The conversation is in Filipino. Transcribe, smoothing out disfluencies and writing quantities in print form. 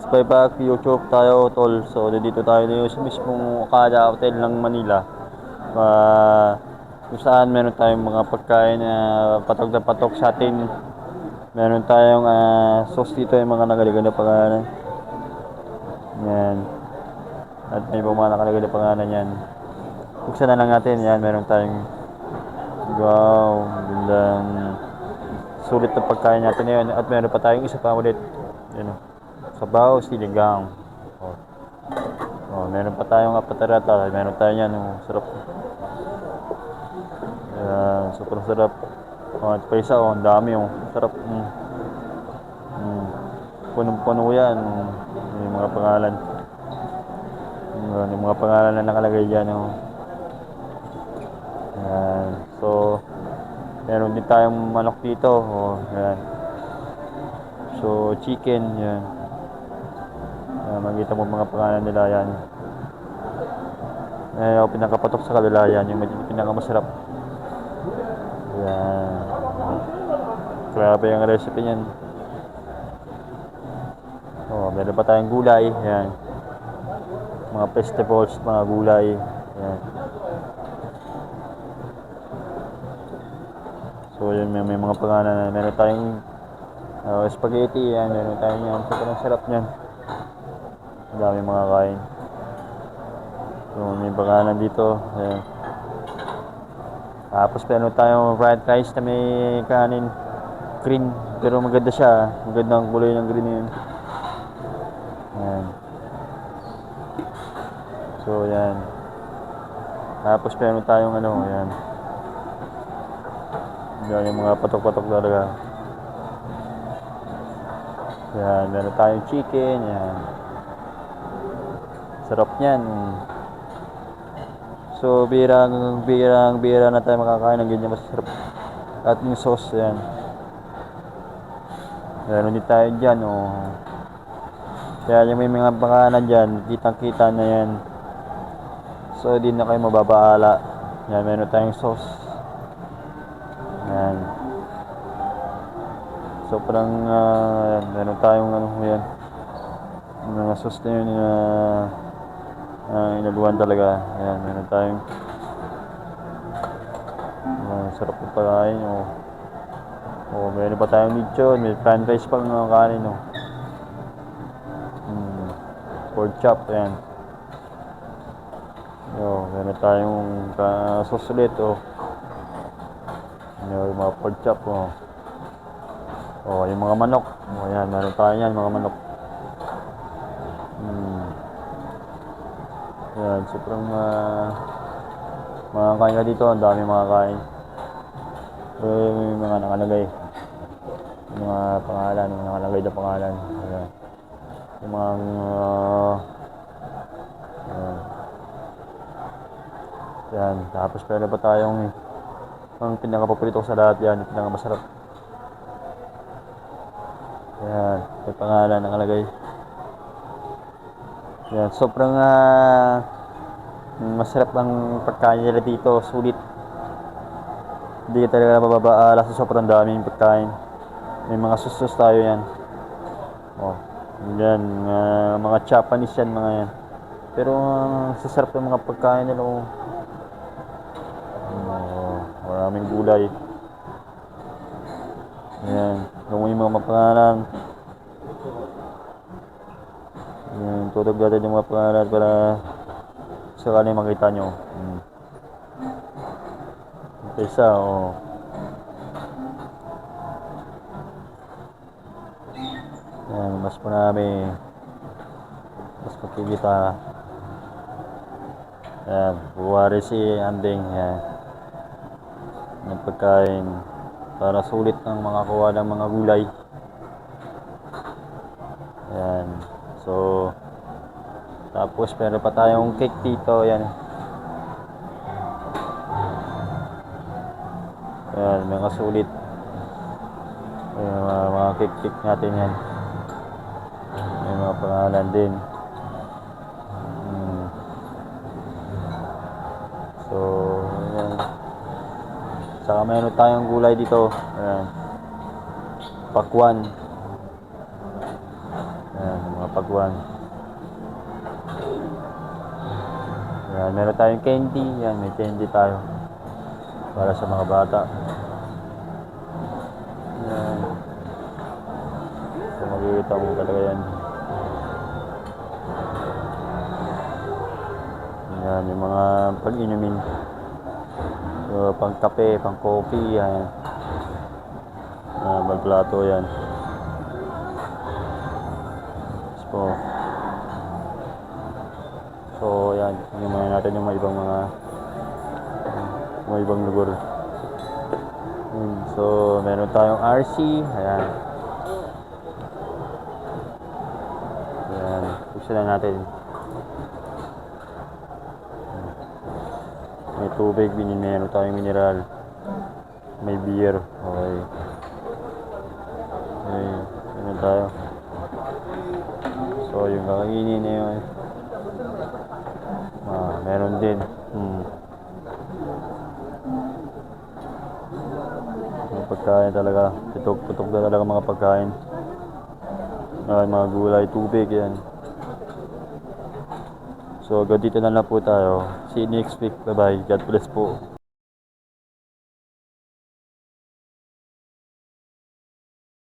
Subscribe back YouTube tayo tol. So dito tayo ngayon sa mismong Okada Hotel ng Manila. Kung saan meron tayong mga pagkain na patok na patok sa atin. Meron tayong sauce dito, yung mga nakalagay na pangalan. Yan. At may mga nakalagay na pangalan yan. Buksan na lang natin. Yan, meron tayong wow, gandang sulit na pagkain natin ngayon. At meron pa tayong isa pa ulit. Yan, sabaw, sinigang. Meron pa tayong apatarata. Meron tayong yan. Sarap. Super sarap. At pa isa, ang dami. Sarap. Punong-puno yan. Yung mga pangalan. Yung mga pangalan na nakalagay dyan. So, meron din tayong manok dito. Yan. So, chicken. Yan. Makikita mo mga pangalan nila yan. Pinakapatok sa kabila yan, yung pinakamasarap. Yan. Grabe yung recipe niyan. Meron pa tayong gulay. Yan. Mga vegetables, mga gulay. Yan. So yun, may mga pangalan. Meron tayong spaghetti. Yan. Meron tayong yan. Sobrang sarap niyan. Ang dami mga kain. So may pangalan dito. Ayan. Tapos meron tayong fried rice na may kanin green. Pero maganda siya. Maganda ang kulay ng green yun. Ayan. So yan. Tapos meron tayong ayan. Yan yung mga patok-patok talaga. Yan. Meron tayong chicken. Yan. Sarap niyan. So, bira na tayo makakain ng ganyan masarap. At yung sauce, yan. Meron din tayo dyan, Kaya yung may mga pangalan dyan, kitang-kita na yan. So, di na kayo mababahala. Yan, meron tayong sauce. Yan. So, parang, meron tayong, yan. Mga sauce na yun, inaluan talaga. Ayan, meron tayong sarap ng pagkain. Meron pa tayong lechon. May fried rice pang kanin. Pork chop. Ayan. Meron tayong sauce ulit. Yung mga pork chop. Yung mga manok. Ayan, meron tayong yan, mga manok. Yan, sobrang mga kain ka dito, ang dami mga kain. May mga nakalagay. Yung mga pangalan, yung nakalagay na pangalan. Ayan. Yung mga yan, tapos pwede pa tayong ang pinakapaborito sa lahat yan, yung pinakamasarap. Yan, may pangalan nakalagay. Yan, sobrang masarap ang pagkain nila dito, sulit. Hindi ka talaga mababaala sa sobrang daming pagkain. May mga sauce tayo yan. Yan, mga Japanese yan, mga yan. Pero sasarap ng mga pagkain nila. Maraming gulay. Yan, yung mga pangalan. Yan, tutog natin yung mga pangalan para sakali makita nyo. Ito isa, Yan, mas marami. Mas makikita. Yan, buwari si Anding. Yan. Yung pagkain para sulit ng mga kuha ng mga gulay. Yan. So, tapos meron pa tayong cake dito. Yan. Yan, mga sulit. Yan, mga cake natin yan. May mga pangalan din. So, yan. Saka meron tayong gulay dito. Ayan. Pakwan. Ayan, mga mapagwan. Yan, meron tayong candy. Yan, may candy tayo. Para sa mga bata. Yan. So, makikita mo talaga yan. Yan, yung mga pag-inumin. So, pang kape, pang coffee, yan. Balplato yan. So, yan. Yung mga natin yung mga ibang lugar. So, meron tayong RC. Ayan. Ayan. Buksan na natin. May tubig, meron tayong mineral. May beer. Okay. Okay. Meron tayo. So, yung kakainin na yun. Meron din. Mga pagkain talaga. Putok na talaga mga pagkain. Mga gulay, tubig, yan. So, hanggang dito na lang po tayo. See you next week. Bye-bye. God bless po.